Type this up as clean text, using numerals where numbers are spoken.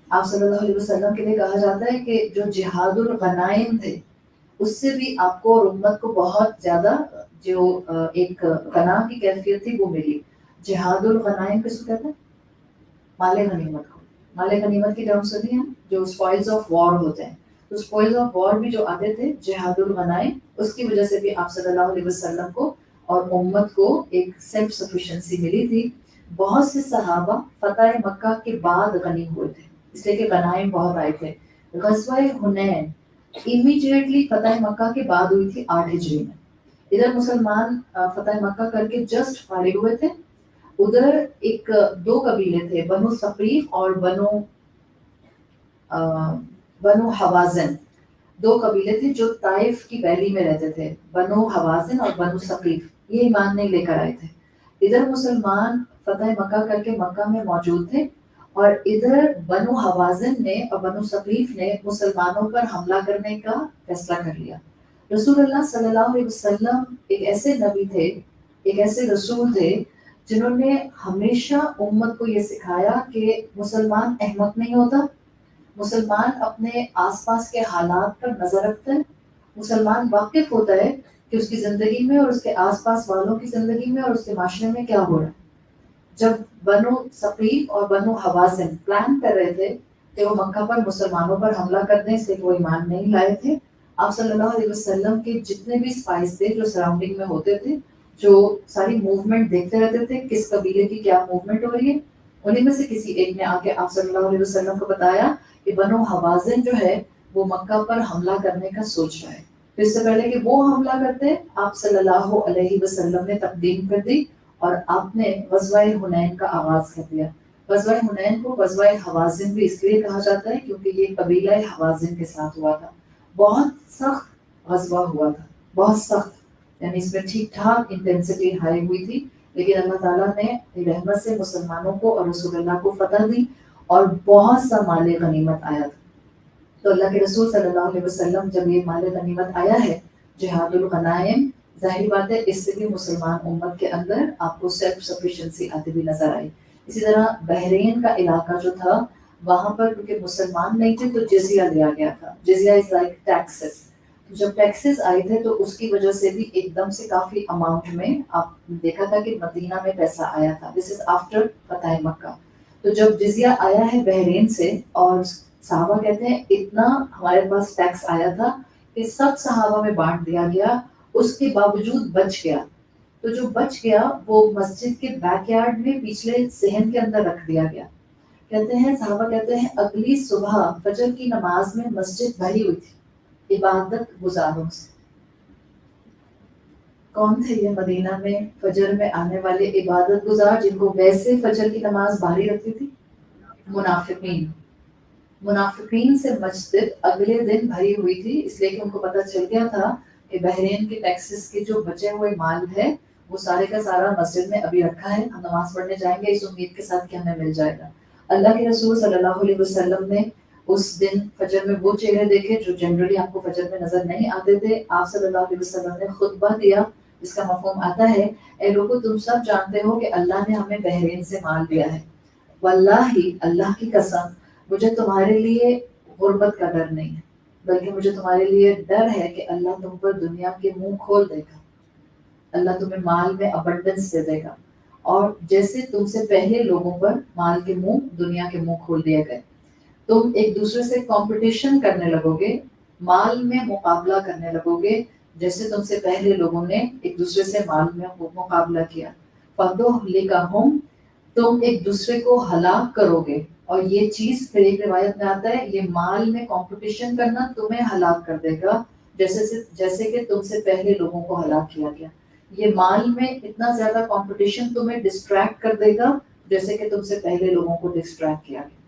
آپ صلی اللہ علیہ وسلم کے لیے کہا جاتا ہے کہ جو جہاد الغنائم تھے اس سے بھی آپ کو اور امت کو بہت زیادہ جو ایک غنا کی کیفیت تھی وہ ملی. جہاد الغنائم کس کو کہتے ہیں؟ مال غنیمت کو. مال غنیمت کی ٹرم سنی ہے جو اسپوائلز آف وار ہوتے ہیں. تو اسپوائلز آف وار بھی جو آتے تھے جہاد الغنائم، اس کی وجہ سے بھی آپ صلی اللہ علیہ وسلم کو اور امت کو ایک سیلف سفیشنسی ملی تھی. بہت سے صحابہ فتح مکہ کے بعد غنی ہوئے تھے، اس لیے کہ غنائم بہت آئے تھے. غزوہ حنین امیڈیٹلی فتح مکہ کے بعد ہوئی تھی 8 ہجری میں. ادھر مسلمان فتح مکہ کر کے جسٹ فارغ ہوئے تھے، ادھر ایک دو قبیلے تھے، بنو ثقیف اور بنو حوازن. دو قبیلے تھے جو طائف کی ویلی میں رہتے تھے، بنو حوازن اور بنو ثقیف. یہ ایمان نہیں لے کر آئے تھے. ادھر مسلمان فتح مکہ کر کے مکہ میں موجود تھے، اور ادھر بنو حوازن نے اور بنو ثقیف نے مسلمانوں پر حملہ کرنے کا فیصلہ کر لیا. رسول اللہ صلی اللہ علیہ وسلم ایک ایسے نبی تھے، ایک ایسے رسول تھے جنہوں نے ہمیشہ امت کو یہ سکھایا کہ مسلمان احمق نہیں ہوتا، مسلمان اپنے آس پاس کے حالات پر نظر رکھتا ہے، مسلمان واقف ہوتا ہے کہ اس کی زندگی میں اور اس کے آس پاس والوں کی زندگی میں اور اس کے معاشرے میں کیا ہو رہا ہے. جب بنو ثقیف اور بنو حوازن پلان کر رہے تھے کہ وہ مکہ پر مسلمانوں پر حملہ کر دیں، اس لیے وہ ایمان نہیں لائے تھے، آپ صلی اللہ علیہ وسلم کے جتنے بھی اسپائس تھے جو سراؤنڈنگ میں ہوتے تھے، جو ساری موومنٹ دیکھتے رہتے تھے کس قبیلے کی کیا موومنٹ ہو رہی ہے، انہیں میں سے کسی ایک نے آ کے آپ صلی اللہ علیہ وسلم کو بتایا کہ بنو حوازن جو ہے وہ مکہ پر حملہ کرنے کا سوچ رہا ہے. تو اس سے پہلے کہ وہ حملہ کرتے آپ صلی اللہ علیہ وسلم نے تقدیم کر دی اور آپ نے غزوہ حنین کا آغاز کر دیا. غزوہ حنین کو غزوہ حوازن بھی اس لیے کہا جاتا ہے کیونکہ یہ قبیلہ حوازن کے ساتھ ہوا تھا. بہت سخت غزوہ ہوا تھا، بہت سخت، یعنی اس میں ٹھیک ٹھاک انٹینسٹی ہائی ہوئی تھی، لیکن اللہ تعالیٰ نے رحمت سے مسلمانوں کو اور رسول اللہ کو فتح دی اور بہت سا مال غنیمت آیا تھا. تو اللہ کے رسول صلی اللہ علیہ وسلم جب یہ مال غنیمت آیا ہے جہاد الغنائم، ظاہری بات ہے اس سے بھی مسلمان امت کے اندر آپ کو سیلف سفیشنسی آتی بھی نظر آئی. اسی طرح بحرین کا علاقہ جو تھا وہاں پر کیونکہ مسلمان نہیں تھے تو جزیہ لیا گیا تھا. جزیہ از لائک ٹیکسز. جب ٹیکسز آئے تھے تو اس کی وجہ سے بھی ایک دم سے کافی اماؤنٹ میں آپ دیکھا تھا کہ مدینہ میں پیسہ آیا تھا. دس از آفٹر فتح مکہ. تو جب جزیہ آیا ہے بحرین سے، اور صحابہ کہتے ہیں اتنا ہمارے پاس ٹیکس آیا تھا کہ سب صحابہ میں بانٹ دیا گیا، اس کے باوجود بچ گیا. تو جو بچ گیا وہ مسجد کے بیک یارڈ میں پچھلے صحن کے اندر رکھ دیا گیا. کہتے ہیں صحابہ کہتے ہیں اگلی صبح فجر کی نماز میں مسجد بھری ہوئی تھی عبادت گزاروں سے. کون تھے یہ مدینہ میں فجر میں آنے والے عبادت گزار جن کو ویسے فجر کی نماز بھاری رکھتی تھی؟ منافقین. منافقین سے مسجد اگلے دن بھری ہوئی تھی، اس لیے کہ ان کو پتہ چل گیا تھا کہ بحرین کے ٹیکسز کے جو بچے ہوئے مال ہے وہ سارے کا سارا مسجد میں ابھی رکھا ہے، ہم نماز پڑھنے جائیں گے اس امید کے ساتھ کہ ہمیں مل جائے گا. اللہ کے رسول صلی اللہ علیہ وسلم نے اس دن فجر میں وہ چہرے دیکھے جو جنرلی آپ کو فجر میں نظر نہیں آتے تھے. آپ صلی اللہ علیہ وسلم نے خطبہ دیا جس کا مفہوم آتا ہے اے لوگو تم سب جانتے ہو کہ اللہ نے ہمیں بحرین سے مال دیا ہے، واللہ اللہ کی قسم مجھے تمہارے لیے غربت کا ڈر نہیں ہے، بلکہ مجھے تمہارے لیے ڈر ہے کہ اللہ تم پر دنیا کے منہ کھول دے گا، اللہ تمہیں مال میں ابنڈنس دے دے گا، اور جیسے تم سے پہلے لوگوں پر مال کے منہ دنیا کے منہ کھول دیے گئے. تم ایک دوسرے سے کمپٹیشن کرنے لگو گے، مال میں مقابلہ کرنے لگو گے جیسے تم سے پہلے لوگوں نے ایک دوسرے سے مال میں مقابلہ کیا. فَتُهْلِكَهُمْ تم ایک دوسرے کو ہلاک کرو گے. اور یہ چیز پھر ایک روایت میں آتا ہے یہ مال میں کمپٹیشن کرنا تمہیں ہلاک کر دے گا جیسے کہ تم سے پہلے لوگوں کو ہلاک کیا گیا. یہ مال میں اتنا زیادہ کمپٹیشن تمہیں ڈسٹریکٹ کر دے گا جیسے کہ تم سے پہلے لوگوں کو ڈسٹریکٹ کیا گیا.